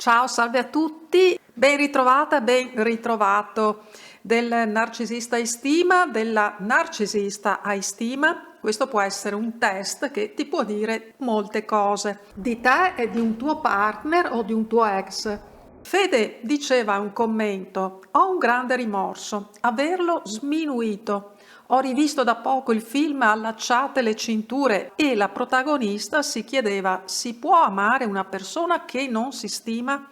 Ciao, salve a tutti, ben ritrovata, ben ritrovato del narcisista hai stima, della narcisista hai stima. Questo può essere un test che ti può dire molte cose di te e di un tuo partner o di un tuo ex. Fede diceva un commento: ho un grande rimorso, averlo sminuito. Ho rivisto da poco il film Allacciate le cinture e la protagonista si chiedeva: si può amare una persona che non si stima?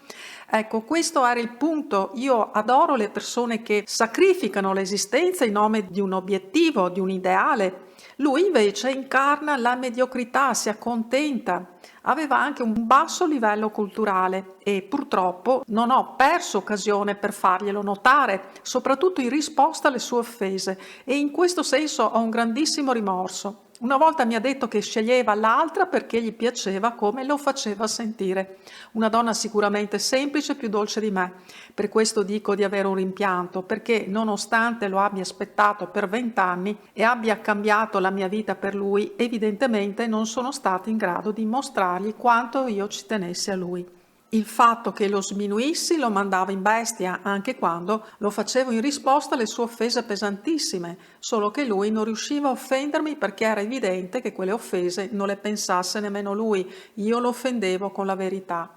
Ecco, questo era il punto. Io adoro le persone che sacrificano l'esistenza in nome di un obiettivo, di un ideale. Lui invece incarna la mediocrità, si accontenta. Aveva anche un basso livello culturale e purtroppo non ho perso occasione per farglielo notare, soprattutto in risposta alle sue offese, e in questo senso ho un grandissimo rimorso. Una volta mi ha detto che sceglieva l'altra perché gli piaceva come lo faceva sentire. Una donna sicuramente semplice, più dolce di me. Per questo dico di avere un rimpianto, perché nonostante lo abbia aspettato per 20 anni e abbia cambiato la mia vita per lui, evidentemente non sono stata in grado di mostrargli quanto io ci tenessi a lui. Il fatto che lo sminuissi lo mandava in bestia anche quando lo facevo in risposta alle sue offese pesantissime, solo che lui non riusciva a offendermi perché era evidente che quelle offese non le pensasse nemmeno lui, io lo offendevo con la verità.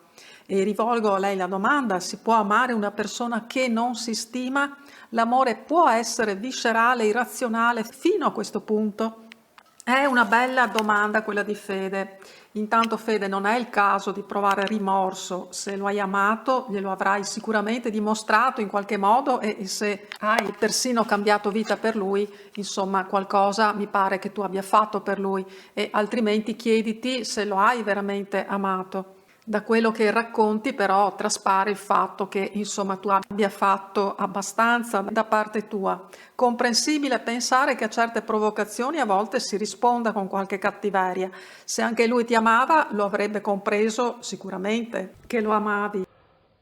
E rivolgo a lei la domanda: si può amare una persona che non si stima? L'amore può essere viscerale, irrazionale fino a questo punto? È una bella domanda quella di Fede. Intanto Fede, non è il caso di provare rimorso. Se lo hai amato glielo avrai sicuramente dimostrato in qualche modo, e se hai persino cambiato vita per lui, insomma qualcosa mi pare che tu abbia fatto per lui, e altrimenti chiediti se lo hai veramente amato. Da quello che racconti però traspare il fatto che insomma tu abbia fatto abbastanza da parte tua. Comprensibile pensare che a certe provocazioni a volte si risponda con qualche cattiveria. Se anche lui ti amava, lo avrebbe compreso sicuramente che lo amavi.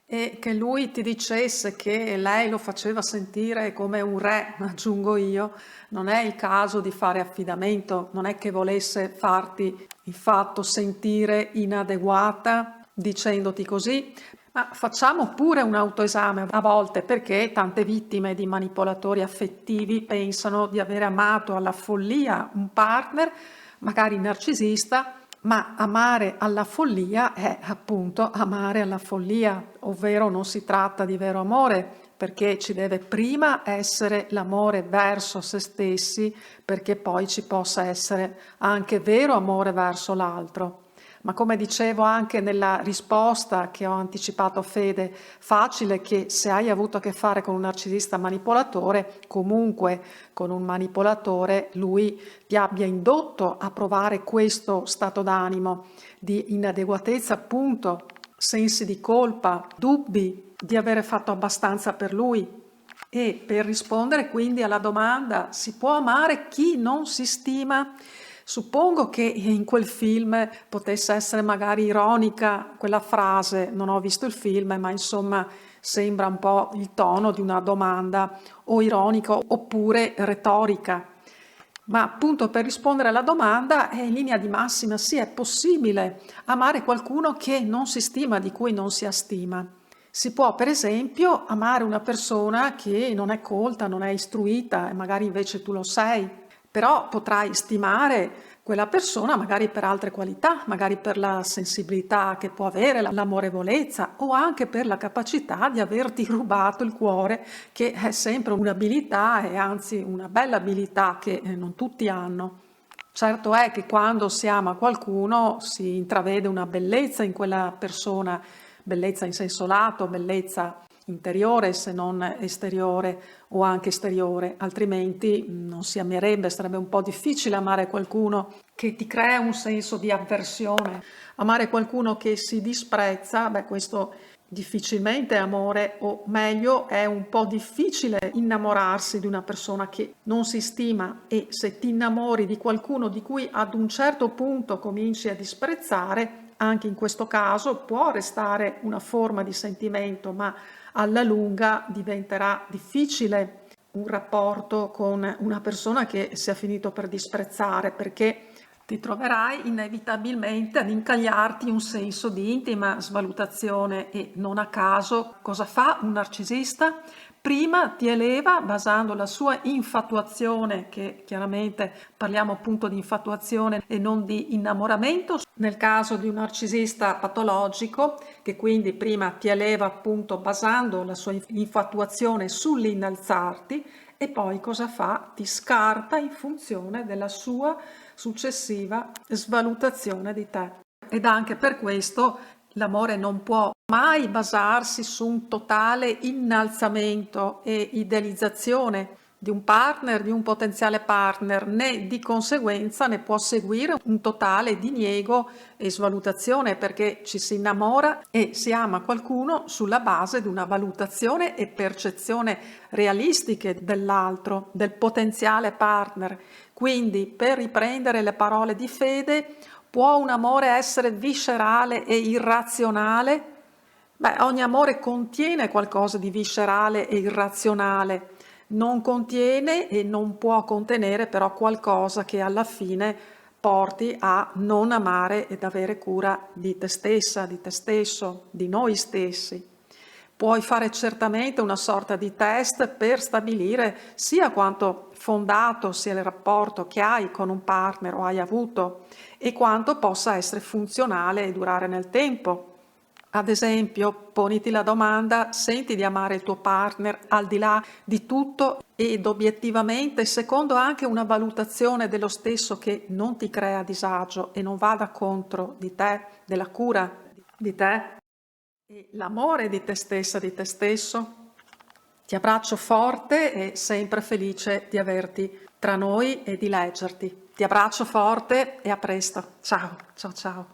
E che lui ti dicesse che lei lo faceva sentire come un re, aggiungo io, non è il caso di fare affidamento, non è che volesse farti il fatto sentire inadeguata dicendoti così, ma facciamo pure un autoesame a volte, perché tante vittime di manipolatori affettivi pensano di aver amato alla follia un partner, magari narcisista, ma amare alla follia è appunto amare alla follia, ovvero non si tratta di vero amore, perché ci deve prima essere l'amore verso se stessi, perché poi ci possa essere anche vero amore verso l'altro. Ma come dicevo anche nella risposta che ho anticipato a Fede, facile che se hai avuto a che fare con un narcisista manipolatore, comunque con un manipolatore, lui ti abbia indotto a provare questo stato d'animo di inadeguatezza, appunto, sensi di colpa, dubbi di avere fatto abbastanza per lui. E per rispondere quindi alla domanda: si può amare chi non si stima? Suppongo che in quel film potesse essere magari ironica quella frase, non ho visto il film, ma insomma sembra un po' il tono di una domanda o ironica oppure retorica. Ma appunto per rispondere alla domanda, in linea di massima sì, è possibile amare qualcuno che non si stima, di cui non si ha stima. Si può per esempio amare una persona che non è colta, non è istruita e magari invece tu lo sei, però potrai stimare quella persona magari per altre qualità, magari per la sensibilità che può avere, l'amorevolezza o anche per la capacità di averti rubato il cuore, che è sempre un'abilità e anzi una bella abilità che non tutti hanno. Certo è che quando si ama qualcuno si intravede una bellezza in quella persona, bellezza in senso lato, bellezza interiore se non esteriore o anche esteriore, altrimenti non si amerebbe, sarebbe un po' difficile amare qualcuno che ti crea un senso di avversione. Amare qualcuno che si disprezza, questo difficilmente è amore, o meglio è un po' difficile innamorarsi di una persona che non si stima, e se ti innamori di qualcuno di cui ad un certo punto cominci a disprezzare, anche in questo caso può restare una forma di sentimento, ma alla lunga diventerà difficile un rapporto con una persona che si è finito per disprezzare, perché ti troverai inevitabilmente ad incagliarti un senso di intima svalutazione e non a caso cosa fa un narcisista? Prima ti eleva basando la sua infatuazione, che chiaramente parliamo appunto di infatuazione e non di innamoramento, nel caso di un narcisista patologico, che quindi prima ti eleva appunto basando la sua infatuazione sull'innalzarti e poi cosa fa? Ti scarta in funzione della sua successiva svalutazione di te. Ed anche per questo l'amore non può mai basarsi su un totale innalzamento e idealizzazione di un partner, di un potenziale partner, né di conseguenza ne può seguire un totale diniego e svalutazione, perché ci si innamora e si ama qualcuno sulla base di una valutazione e percezione realistiche dell'altro, del potenziale partner. Quindi, per riprendere le parole di Fede, può un amore essere viscerale e irrazionale? Beh, ogni amore contiene qualcosa di viscerale e irrazionale, non contiene e non può contenere però qualcosa che alla fine porti a non amare ed avere cura di te stessa, di te stesso, di noi stessi. Puoi fare certamente una sorta di test per stabilire sia quanto fondato sia il rapporto che hai con un partner o hai avuto e quanto possa essere funzionale e durare nel tempo. Ad esempio, poniti la domanda: senti di amare il tuo partner al di là di tutto ed obiettivamente, secondo anche una valutazione dello stesso che non ti crea disagio e non vada contro di te, della cura di te e l'amore di te stessa, di te stesso? Ti abbraccio forte e sempre felice di averti tra noi e di leggerti. Ti abbraccio forte e a presto. Ciao, ciao, ciao.